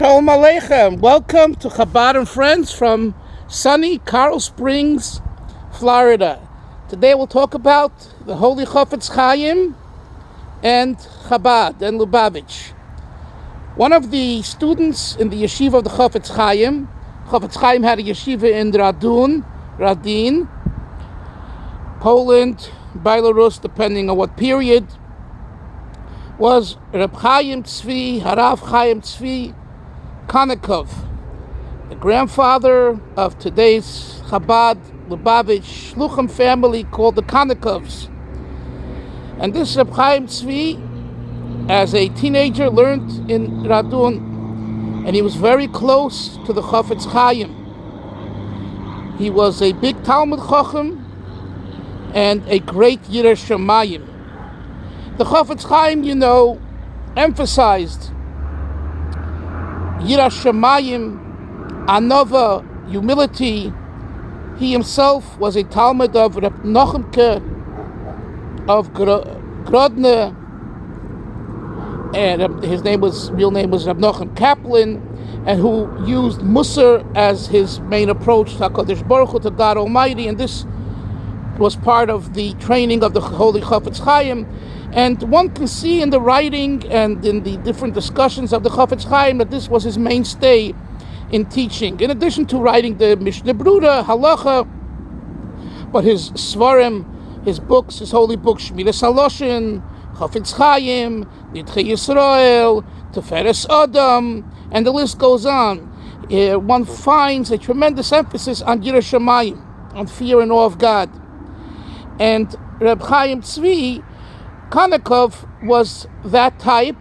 Shalom Aleichem. Welcome to Chabad and Friends from sunny Coral Springs, Florida. Today we'll talk about the Holy Chofetz Chaim and Chabad and Lubavitch. One of the students in the yeshiva of the Chofetz Chaim had a yeshiva in Radin, Poland, Belarus, depending on what period, was Reb Chaim Zvi, Harav Chaim Zvi, Konikov, the grandfather of today's Chabad, Lubavitch, Shluchim family called the Konikovs. And this Reb Chaim Zvi, as a teenager, learned in Radun, and he was very close to the Chofetz Chaim. He was a big Talmud Chacham and a great Yireh Shamayim. The Chofetz Chaim, emphasized Yireh Shamayim, Anova, humility. He himself was a Talmud of Reb Nochemke of Grodno, and his real name was Reb Nochem Kaplan, and who used Musar as his main approach to HaKadosh Baruch Hu, to God Almighty, and this was part of the training of the Holy Chofetz Chaim. And one can see in the writing and in the different discussions of the Chofetz Chaim that this was his mainstay in teaching. In addition to writing the Mishnah Bruda, Halacha, but his Svarim, his books, his holy books, Shmiras Haloshin, Chofetz Chaim, Nidchei Yisrael, Teferes Adam, and the list goes on. One finds a tremendous emphasis on Yireh Shamayim, on fear and awe of God. And Reb Chaim Zvi, Konikov, was that type,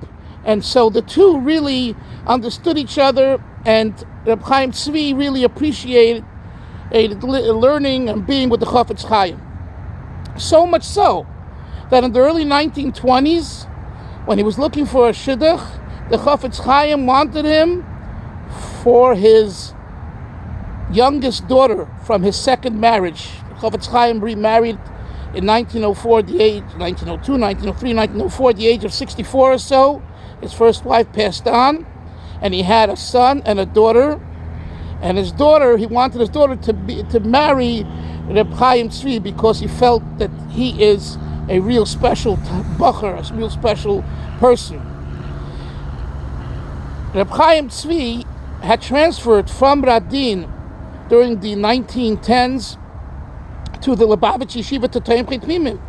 and so the two really understood each other, and Reb Chaim Zvi really appreciated learning and being with the Chofetz Chaim. So much so that in the early 1920s, when he was looking for a shidduch, the Chofetz Chaim wanted him for his youngest daughter from his second marriage. The Chofetz Chaim remarried in 1904, the age 1902, 1903, 1904, the age of 64 or so. His first wife passed on, and he had a son and a daughter. And his daughter, he wanted his daughter to marry Reb Chaim Zvi because he felt that he is a real special bacher, a real special person. Reb Chaim Zvi had transferred from Radin during the 1910s to the Lubavitch yeshiva to Toim Chitmimim.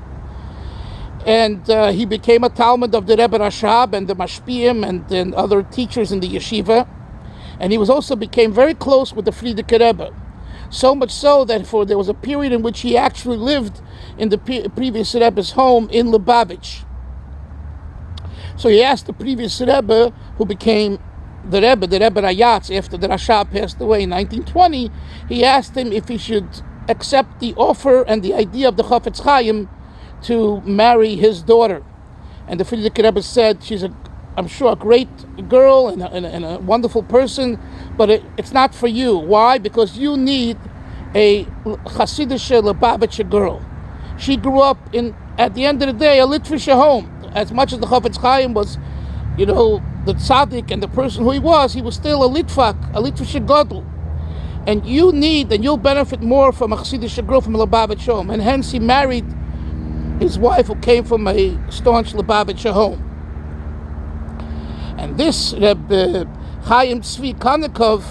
And he became a Talmud of the Rebbe Rashab and the Mashpiyim and other teachers in the yeshiva. And he also became very close with the Frierdiker Rebbe. So much so that there was a period in which he actually lived in the previous Rebbe's home in Lubavitch. So he asked the previous Rebbe, who became the Rebbe Rayatz, after the Rashab passed away in 1920, he asked him if he should accept the offer and the idea of the Chofetz Chaim to marry his daughter. And the Frierdiker Rebbe said, she's I'm sure a great girl and a wonderful person, but it's not for you. Why? Because you need a Chasidische Lubavitcher girl. She grew up at the end of the day, a Litvische home. As much as the Chofetz Chaim was, the tzaddik and the person who he was still a Litvak, a Litvische Godel. And you'll benefit more from a Chasidische girl from a Lubavitch home. And hence he married his wife, who came from a staunch Lubavitcher home. And this Reb Chaim Zvi Konikov,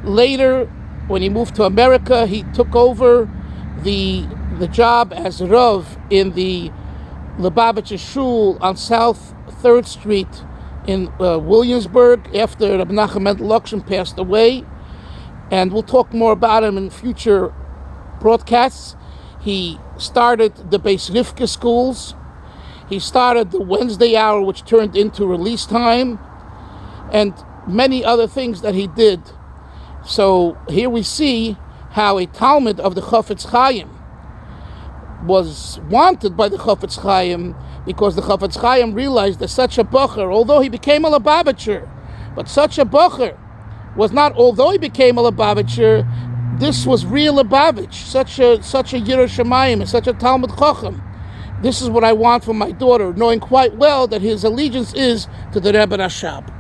later, when he moved to America, he took over the job as Rav in the Lubavitcher Shul on South 3rd Street in Williamsburg after Reb Nachum Mendel Lokshin passed away. And we'll talk more about him in future broadcasts. He started the Beis Rivka schools. He started the Wednesday hour, which turned into Realesed Time, and many other things that he did. So here we see how a Talmud of the Chofetz Chaim was wanted by the Chofetz Chaim, because the Chofetz Chaim realized that such a bacher, although he became a Lubavitcher, but such a bacher was not, although he became a Lubavitcher, this was real Lubavitch, such a Yireh Shamayim, and such a Talmud Chacham. This is what I want for my daughter, knowing quite well that his allegiance is to the Rebbe Rashab.